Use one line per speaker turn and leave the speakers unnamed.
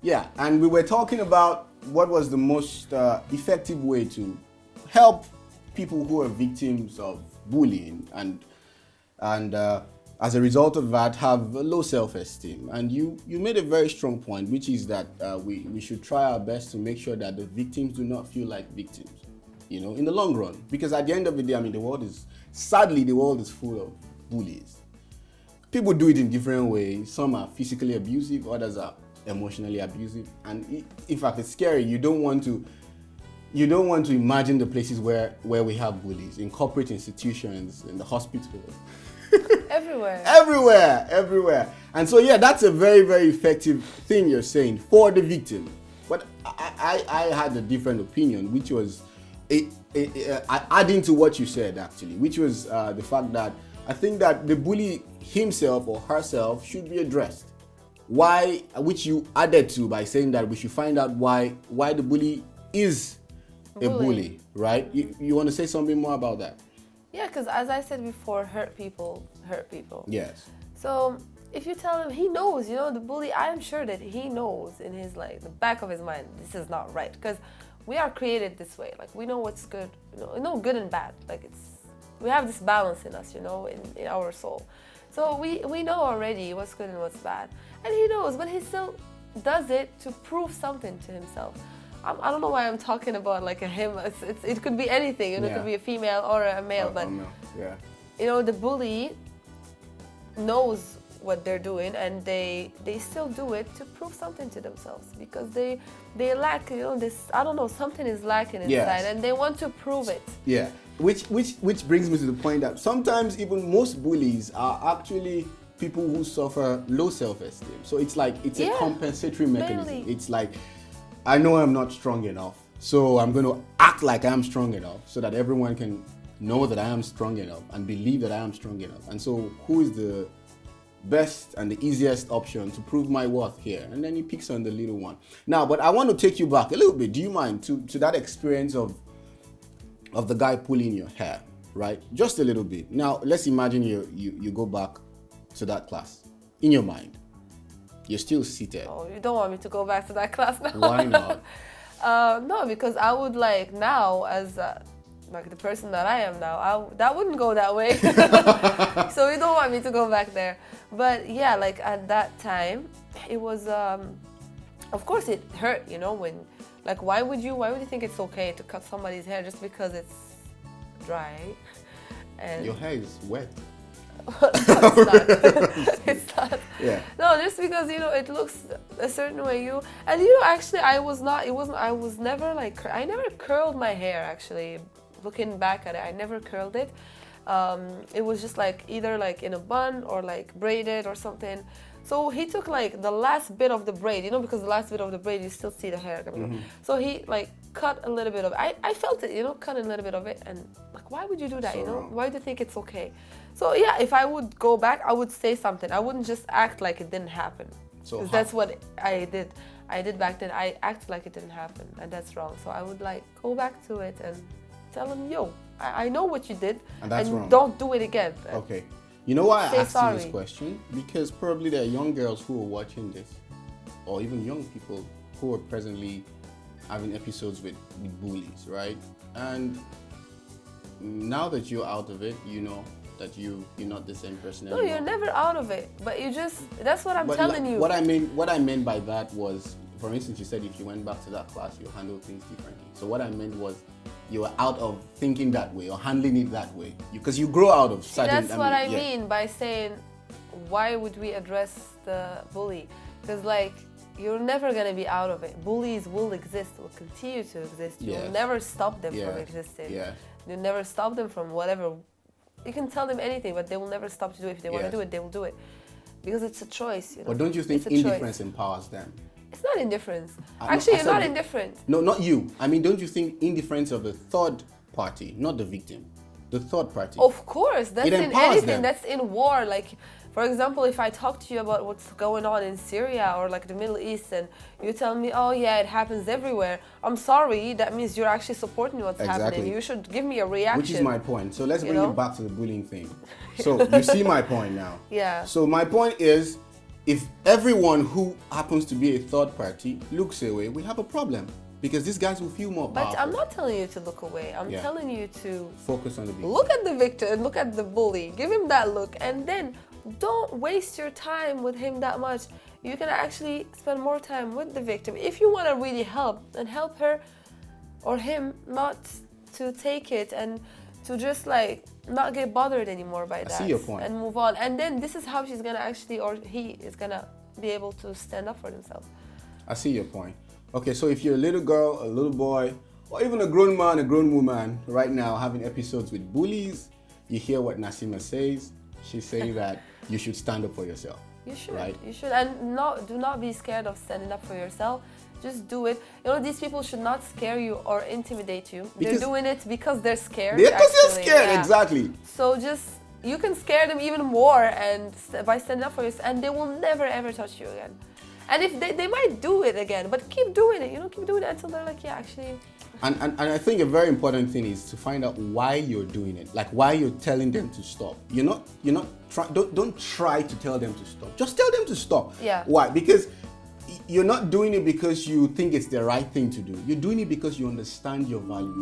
Yeah, and we were talking about what was the most effective way to help people who are victims of bullying and as a result of that have a low self-esteem. And you made a very strong point, which is that we should try our best to make sure that the victims do not feel like victims, you know, in the long run. Because at the end of the day, I mean, sadly, the world is full of bullies. People do it in different ways. Some are physically abusive, others are emotionally abusive, and in fact it's scary. You don't want to imagine the places where we have bullies, in corporate institutions, in the hospitals. everywhere. And so yeah, that's a very, very effective thing you're saying for the victim. But I had a different opinion, which was adding to what you said actually, which was the fact that I think that the bully himself or herself should be addressed. Why, which you added to by saying that we should find out why the bully is a bully, right? You want to say something more about that?
Yeah, because as I said before, hurt people.
Yes.
So if you tell him, he knows, you know, the bully, I am sure that he knows in his, like, the back of his mind, this is not right. Because we are created this way. Like, we know what's good, you know, good and bad. Like, we have this balance in us, you know, in our soul. So we know already what's good and what's bad. And he knows, but he still does it to prove something to himself. I don't know why I'm talking about like a him. It could be anything. You know, It could be a female or a male. But
yeah,
you know, the bully knows what they're doing, and they still do it to prove something to themselves, because they lack, you know, this, I don't know, something is lacking inside, and they want to prove it.
Yeah, which brings me to the point that sometimes even most bullies are actually people who suffer low self-esteem. So it's like a compensatory mechanism.
Mainly.
It's like, I know I'm not strong enough, so I'm going to act like I'm strong enough so that everyone can know that I am strong enough and believe that I am strong enough. And so who is the best and the easiest option to prove my worth here? And then he picks on the little one. Now, but I want to take you back a little bit. Do you mind to that experience of the guy pulling your hair, right? Just a little bit. Now, let's imagine you go back to that class. In your mind, you're still seated.
Oh, you don't want me to go back to that class now?
Why not?
No, because I would like now, as like the person that I am now, that wouldn't go that way. So you don't want me to go back there. But yeah, like at that time, it was, of course it hurt, you know, when, like, why would you think it's okay to cut somebody's hair just because it's dry? And
your hair is wet.
It's not.
Yeah.
No, just because, you know, it looks a certain way. And you know, actually, I never curled my hair, actually. Looking back at it, I never curled it. It was just like either like in a bun or like braided or something. So he took like the last bit of the braid, you know, because the last bit of the braid, you still see the hair coming out. So he like cut a little bit of it. I felt it, you know, cut a little bit of it. And like, why would you do that, you know? Why do you think it's okay? So yeah, if I would go back, I would say something. I wouldn't just act like it didn't happen. So that's what I did. I did back then. I acted like it didn't happen, and that's wrong. So I would like go back to it and tell him, yo, I know what you did,
and that's wrong.
Don't do it again.
Okay. You know why I asked
sorry.
you this question? Because probably there are young girls who are watching this, or even young people who are presently having episodes with bullies, right? And now that you're out of it, you know that you're not the same person anymore.
No, you're never out of it, but you just, that's what I'm telling you.
What I meant by that was, for instance, you said if you went back to that class, you'll handle things differently. So what I meant was, you were out of thinking that way or handling it that way, because you grow out of certain.
That's what I mean by saying, why would we address the bully? Because like, you're never gonna be out of it. Bullies will exist, will continue to exist. You'll never stop them from existing.
Yeah.
You'll never stop them from whatever. You can tell them anything, but they will never stop to do it. If they want to do it, they will do it, because it's a choice. You know?
But don't you think indifference empowers them?
It's not indifference. Actually, you're not indifferent.
No, not you. I mean, don't you think indifference of the third party, not the victim, the third party?
Of course, that's in anything. Them. That's in war. Like, For example, if I talk to you about what's going on in Syria or like the Middle East, and you tell me, oh yeah, it happens everywhere, I'm sorry, that means you're actually supporting what's happening. You should give me a reaction.
Which is my point. So let's bring it back to the bullying thing. So you see my point now.
Yeah.
So my point is, if everyone who happens to be a third party looks away, we have a problem. Because these guys will feel more powerful.
But I'm not telling you to look away. I'm telling you to
focus on the victim.
Look at the victim, look at the bully, give him that look, and then don't waste your time with him that much. You can actually spend more time with the victim. If you want to really help, and help her or him not to take it and to just like not get bothered anymore by that.
I see your point.
And move on. And then this is how she's gonna actually, or he is gonna be able to stand up for themselves.
I see your point. Okay, so if you're a little girl, a little boy, or even a grown man, a grown woman right now having episodes with bullies, you hear what Nasima says. She's saying that you should stand up for yourself.
You should,
right?
You should, and do not be scared of standing up for yourself. Just do it. You know, these people should not scare you or intimidate you. They're doing it because they're scared.
Because they're scared, exactly.
So just, you can scare them even more and by standing up for yourself, and they will never ever touch you again. And if they might do it again, but keep doing it, keep doing it until they're like, yeah, actually.
And I think a very important thing is to find out why you're doing it, like why you're telling them to stop. Don't try to tell them to stop. Just tell them to stop.
Yeah.
Why? Because you're not doing it because you think it's the right thing to do. You're doing it because you understand your value.